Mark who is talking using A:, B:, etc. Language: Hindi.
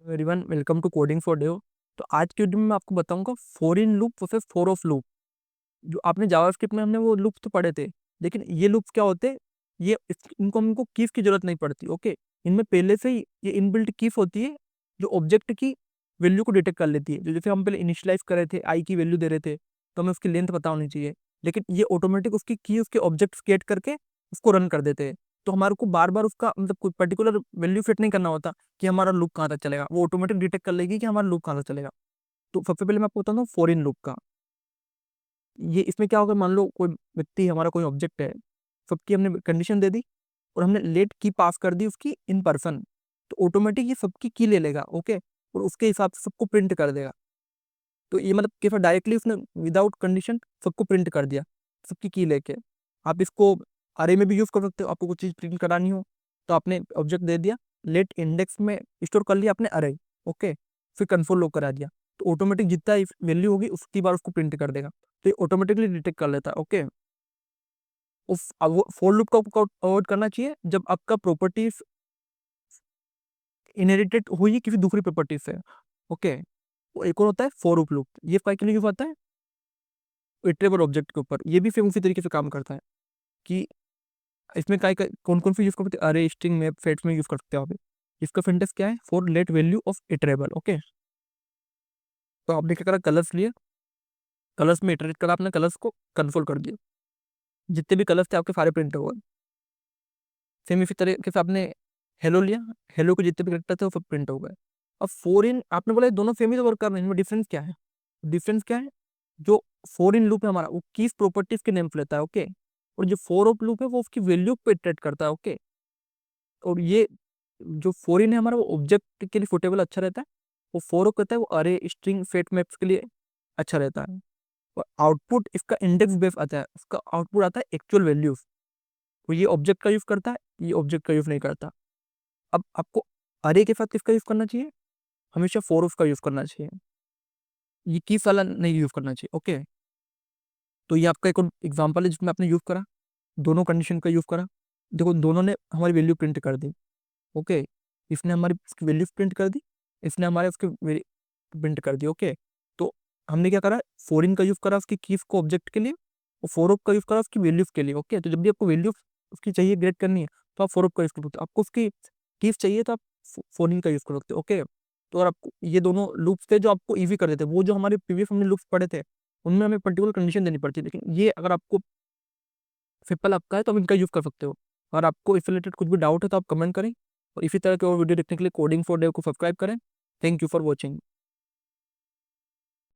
A: Everyone, welcome to coding for dev. तो आज की वीडियो में मैं आपको बताऊंगा for in loop versus for of loop. जो आपने जावास्क्रिप्ट में हमने वो लूप तो पढ़े थे, लेकिन ये लूप क्या होते हैं? इनको हमको कीफ की जरूरत नहीं पड़ती। ओके, इनमें पहले से ही ये इनबिल्ट कीफ होती है जो ऑब्जेक्ट की वैल्यू को डिटेक्ट कर लेती है। जो जैसे हम पहले इनिशियलाइज कर रहे थे, आई की वैल्यू दे रहे थे, तो हमें उसकी लेंथ पता होनी चाहिए, लेकिन ये ऑटोमेटिक उसकी की उसके ऑब्जेक्ट क्रिएट करके उसको रन कर देते हैं। तो हमारे को बार बार उसका मतलब कोई पर्टिकुलर वैल्यू फिट नहीं करना होता कि हमारा लूप कहाँ तक चलेगा। वो ऑटोमेटिक डिटेक्ट कर लेगी कि हमारा लूप कहाँ तक चलेगा। तो सबसे पहले मैं आपको बताता हूँ फॉर इन लूप का। ये इसमें क्या होगा, मान लो कोई व्यक्ति, हमारा कोई ऑब्जेक्ट है, सबकी हमने कंडीशन दे दी और हमने लेट की पास कर दी उसकी इन पर्सन, तो ऑटोमेटिक ये सबकी की ले लेगा। ओके, और उसके हिसाब से सबको प्रिंट कर देगा। तो ये मतलब कि डायरेक्टली उसने विदाउट कंडीशन सबको प्रिंट कर दिया सबकी की लेके। आप इसको अरे में भी यूज कर सकते हो। आपको कुछ चीज प्रिंट करानी हो तो आपने ऑब्जेक्ट दे दिया, लेट इंडेक्स में स्टोर कर लिया आपने अरे। ओके, फिर कंसोल लॉग करा दिया, तो ऑटोमेटिक जितना वैल्यू होगी उसकी बार उसको प्रिंट कर देगा। तो ये ऑटोमेटिकली डिटेक्ट कर लेता है। ओके, उस फॉर लूप का अवॉइड करना चाहिए जब आपका प्रॉपर्टीज इनहेरिटेड हुई किसी दूसरी प्रॉपर्टी से। ओके, वो एक और होता है फॉर लूप लूप। ये फाइल के लिए यूज आता है इटरेबल ऑब्जेक्ट के ऊपर। ये भी सेम उसी तरीके से काम करता है कि इसमें कौन कौन से यूज कर सकते हैं, अरे स्ट्रिंग मैप फेट्स में यूज कर सकते हो आप। इसका सिंटेक्स क्या है? For let value of iterable. Okay, तो आपने क्या करा, कलर्स लिए, कलर्स में इटरेट करा, आपने कलर्स को कंसोल कर दिया, जितने भी कलर्स थे आपके सारे प्रिंट हो गए। सेम इसी तरीके से आपने हेलो लिया, हेलो के जितने भी करेक्टर थे वो सब प्रिंट हो गए। अब फोर इन, आपने बोला ये दोनों सेम ही तो वर्क कर रहे हैं, इनमें डिफरेंस क्या है? डिफरेंस क्या है? जो फोर इन लूप है हमारा, वो किस प्रॉपर्टीज के नेम लेता है। ओके, और जो फोर ऑफ लूप है वो उसकी वैल्यू पे इटरेट करता है। ओके, और ये जो फोर इन है हमारा, वो ऑब्जेक्ट के लिए सुटेबल अच्छा रहता है। वो फोर ऑफ कहता है वो अरे स्ट्रिंग फेट मैप्स के लिए अच्छा रहता है। और आउटपुट इसका इंडेक्स बेस आता है, उसका आउटपुट आता है एक्चुअल वैल्यूज। तो ये ऑब्जेक्ट का यूज करता है, ये ऑब्जेक्ट का यूज नहीं करता। अब आपको अरे के साथ किसका यूज करना चाहिए? हमेशा फोर ऑफ का यूज करना चाहिए, ये कीज वाला नहीं यूज करना चाहिए। ओके, तो ये आपका एक और एग्जाम्पल है जिसमें आपने यूज करा, दोनों कंडीशन का यूज करा। देखो, दोनों ने हमारी वैल्यू प्रिंट कर दी। ओके, इसने हमारी वैल्यू प्रिंट कर दी, इसने हमारे उसके प्रिंट कर दी। ओके, तो हमने क्या करा, फॉरिन का यूज करा उसकी कीज को ऑब्जेक्ट के लिए, और फॉर का यूज करा उसकी वैल्यूज के लिए। ओके, तो जब भी आपको वैल्यू उसकी चाहिए ग्रेड करनी है तो आप फॉर का यूज कर सकते हो। आपको उसकी कीज चाहिए तो आप फॉरिन का यूज कर सकते हो। ओके, तो अगर आपको ये दोनों लूप्स थे जो आपको इजी कर देते, वो जो हमारे प्रीवियस हमने लूप्स पढ़े थे उनमें हमें पर्टिकुलर कंडीशन देनी पड़ती है, लेकिन ये अगर आपको सिंपल आपका है तो आप इनका यूज कर सकते हो। अगर आपको इस रिलेटेड कुछ भी डाउट है तो आप कमेंट करें, और इसी तरह के और वीडियो देखने के लिए कोडिंग फॉर डेव को सब्सक्राइब करें। Thank you for watching.